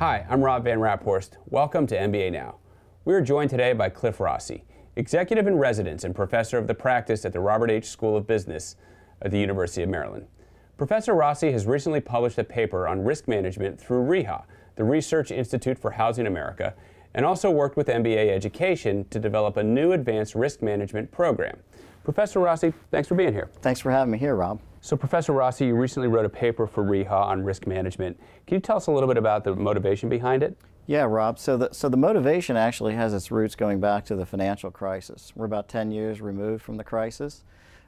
Hi, I'm Rob Van Raphorst. Welcome to MBA Now. We are joined today by Cliff Rossi, Executive in Residence and Professor of the Practice at the Robert H. School of Business at the University of Maryland. Professor Rossi has recently published a paper on risk management through RIHA, the Research Institute for Housing America, and also worked with MBA Education to develop a new advanced risk management program. Professor Rossi, thanks for being here. Thanks for having me here, Rob. So Professor Rossi, you recently wrote a paper for RIHA on risk management. Can you tell us a little bit about the motivation behind it? Yeah, Rob. So the motivation actually has its roots going back to the financial crisis. We're about 10 years removed from the crisis.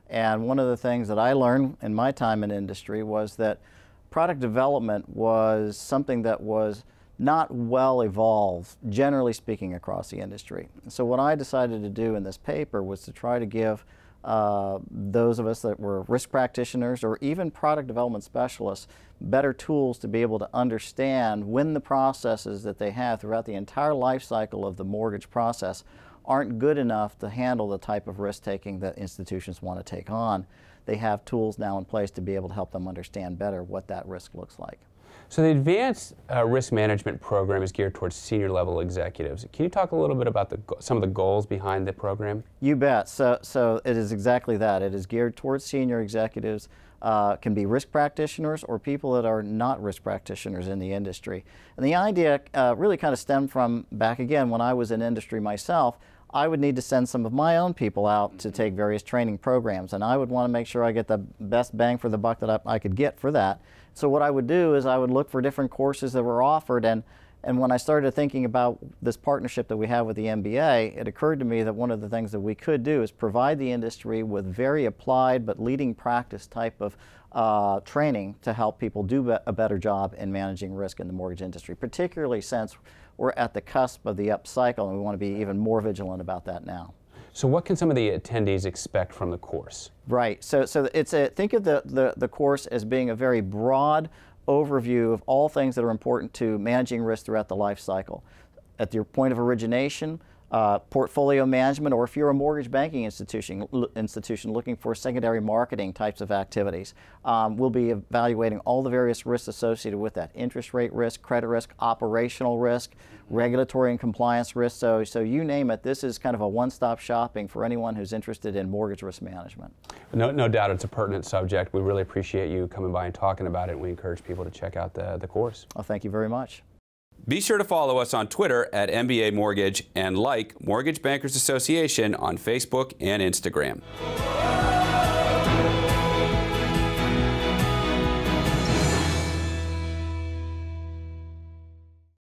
And one of the things that I learned in my time in industry was that product development was something that was not well evolved, generally speaking, across the industry. So what I decided to do in this paper was to try to give those of us that were risk practitioners or even product development specialists better tools to be able to understand when the processes that they have throughout the entire life cycle of the mortgage process aren't good enough to handle the type of risk taking that institutions want to take on. They have tools now in place to be able to help them understand better what that risk looks like. So the Advanced Risk Management Program is geared towards senior level executives. Can you talk a little bit about some of the goals behind the program? You bet. So it is exactly that. It is geared towards senior executives, can be risk practitioners or people that are not risk practitioners in the industry. And the idea really kind of stemmed from back again when I was in industry myself. I would need to send some of my own people out to take various training programs, and I would want to make sure I get the best bang for the buck that I could get for that. So what I would do is I would look for different courses that were offered, and when I started thinking about this partnership that we have with the MBA, it occurred to me that one of the things that we could do is provide the industry with very applied but leading practice type of training to help people do a better job in managing risk in the mortgage industry, particularly since we're at the cusp of the up cycle and we want to be even more vigilant about that now. So what can some of the attendees expect from the course? Right. So it's think of the course as being a very broad overview of all things that are important to managing risk throughout the life cycle. At your point of origination, portfolio management, or if you're a mortgage banking institution looking for secondary marketing types of activities, we'll be evaluating all the various risks associated with that: interest rate risk, credit risk, operational risk, regulatory and compliance risk. So you name it, this is kind of a one-stop shopping for anyone who's interested in mortgage risk management. No doubt it's a pertinent subject. We really appreciate you coming by and talking about it. We encourage people to check out the course. Well, thank you very much. Be sure to follow us on Twitter at MBA Mortgage and like Mortgage Bankers Association on Facebook and Instagram.